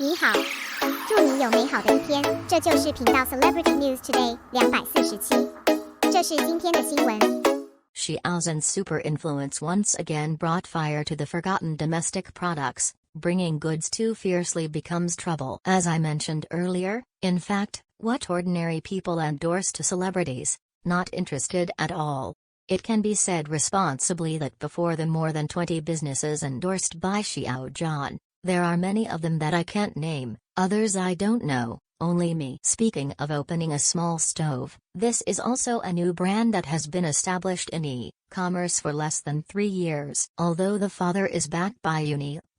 你好，祝你有美好的一天。这就是频道 Celebrity News Today 247。这是今天的新闻。Xiao Zhan's super influence once again brought fire to the forgotten domestic products. Bringing goods too fiercely becomes trouble. As I mentioned earlier, in fact, what ordinary people endorse to celebrities, not interested at all. It can be said responsibly that before the more than 20 businesses endorsed by Xiao Zhan, there are many of them that I can't name, others I don't know, only me. Speaking of opening a small stove, this is also a new brand that has been established in e-commerce for less than 3 years. Although the father is backed by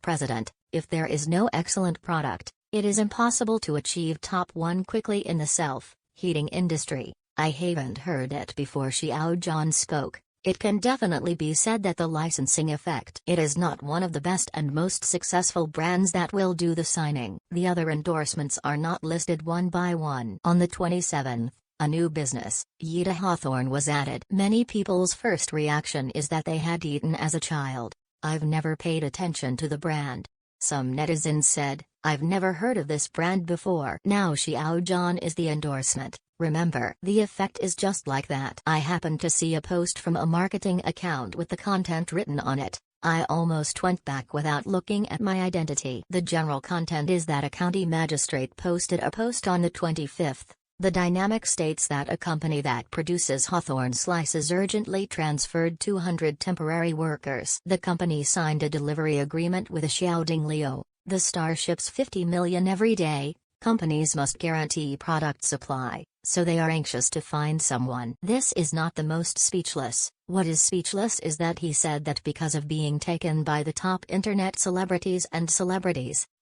president, if there is no excellent product, it is impossible to achieve top 1 quickly in the self-heating industry. I haven't heard it before Xiao Zhan spoke. It can definitely be said that the licensing effect. It is not one of the best and most successful brands that will do the signing. The other endorsements are not listed one by one. On the 27th, a new business, Yida Hawthorne, was added. Many people's first reaction is that they had eaten as a child. I've never paid attention to the brand. Some netizens said, I've never heard of this brand before. Now Xiao Zhan is the endorsement. Remember, the effect is just like that. I happened to see a post from a marketing account with the content written on it. I almost went back without looking at my identity. The general content is that a county magistrate posted a post on the 25th. The dynamic states that a company that produces Hawthorne slices urgently transferred 200 temporary workers. The company signed a delivery agreement with a Xiaoding Liu. The star ships 50 million every day. Companies must guarantee product supply, so they are anxious to find someone. This is not the most speechless. What is speechless is that he said that because of being taken by the top internet celebrities,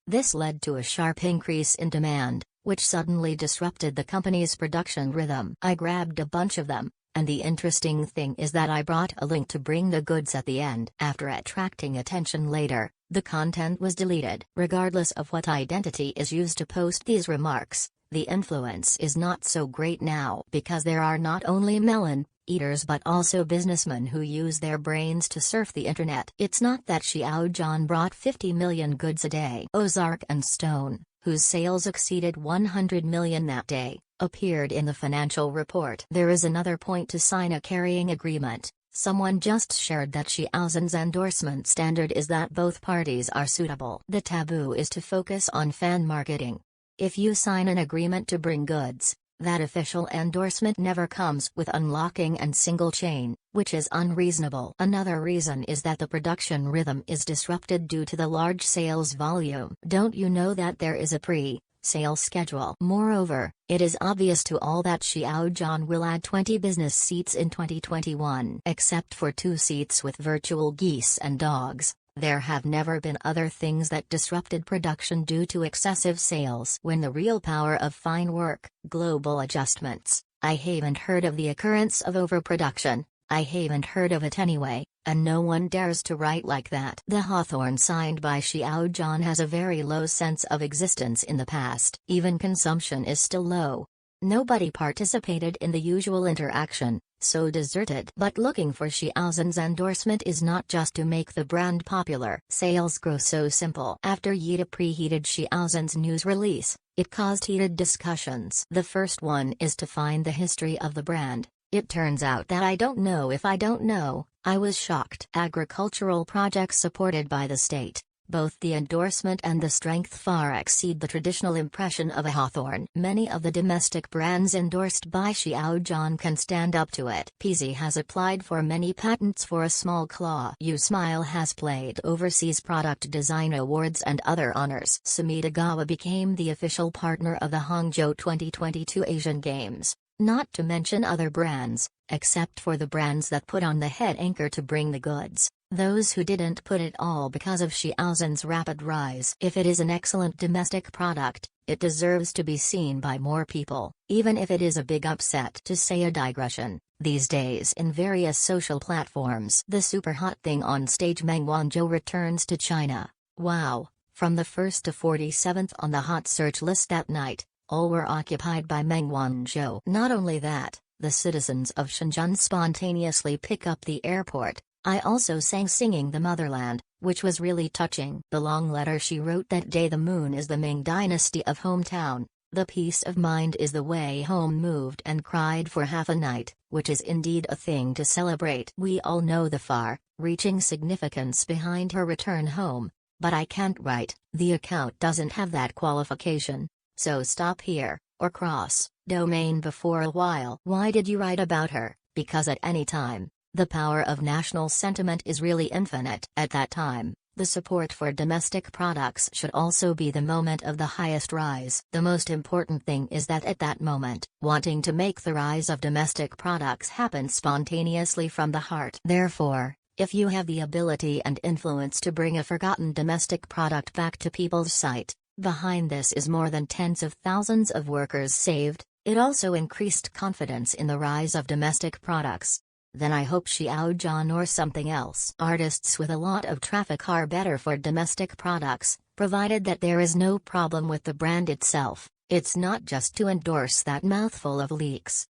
this led to a sharp increase in demand, which suddenly disrupted the company's production rhythm. I grabbed a bunch of them, and the interesting thing is that I brought a link to bring the goods at the end. After attracting attention later, the content was deleted. Regardless of what identity is used to post these remarks, the influence is not so great now because there are not only melon eaters but also businessmen who use their brains to surf the internet. It's not that Xiao Zhan brought 50 million goods a day. Ozark and Stone, whose sales exceeded 100 million that day, appeared in the financial report. There is another point to sign a carrying agreement. Someone just shared that Xiao Zhan's endorsement standard is that both parties are suitable. The taboo is to focus on fan marketing. If you sign an agreement to bring goods, that official endorsement never comes with unlocking and single chain, which is unreasonable. Another reason is that the production rhythm is disrupted due to the large sales volume. Don't you know that there is a pre-sale schedule? Moreover, it is obvious to all that Xiao Zhan will add 20 business seats in 2021. Except for 2 seats with virtual geese and dogs, there have never been other things that disrupted production due to excessive sales. When the real power of fine work, global adjustments, I haven't heard of the occurrence of overproduction. I haven't heard of it anyway, and no one dares to write like that. The Hawthorne signed by Xiao Zhan has a very low sense of existence in the past. Even consumption is still low. Nobody participated in the usual interaction, so deserted. But looking for Xiao Zhan's endorsement is not just to make the brand popular. Sales grow so simple. After Yida preheated Xiao Zhan's news release, it caused heated discussions. The first one is to find the history of the brand. It turns out that I don't know if I don't know. I was shocked. Agricultural projects supported by the state. Both the endorsement and the strength far exceed the traditional impression of a Hawthorne. Many of the domestic brands endorsed by Xiao Zhan can stand up to it. PZ has applied for many patents for a small claw. U-Smile has played overseas product design awards and other honors. Sumidagawa became the official partner of the Hangzhou 2022 Asian Games. Not to mention other brands, except for the brands that put on the head anchor to bring the goods. Those who didn't put it all because of Xiao Zhan's rapid rise. If it is an excellent domestic product, it deserves to be seen by more people, even if it is a big upset. To say a digression, these days in various social platforms, the super hot thing on stage Meng Wanzhou returns to China. Wow, from the 1st to 47th on the hot search list that night, all were occupied by Meng Wanzhou. Not only that, the citizens of Shenzhen spontaneously pick up the airport. I also sang Singing the Motherland, which was really touching. The long letter she wrote that day. The moon is the Ming dynasty of hometown. The peace of mind is the way home. Moved and cried for half a night, which is indeed a thing to celebrate. We all know the far-reaching significance behind her return home, but I can't write. The account doesn't have that qualification, so stop here, or cross domain before a while. Why did you write about her? Because at any time, the power of national sentiment is really infinite. At that time, the support for domestic products should also be the moment of the highest rise. The most important thing is that at that moment, wanting to make the rise of domestic products happen spontaneously from the heart. Therefore, if you have the ability and influence to bring a forgotten domestic product back to people's sight, behind this is more than tens of thousands of workers saved. It also increased confidence in the rise of domestic products. Then I hope Xiao Zhan or something else. Artists with a lot of traffic are better for domestic products, provided that there is no problem with the brand itself. It's not just to endorse that mouthful of leaks.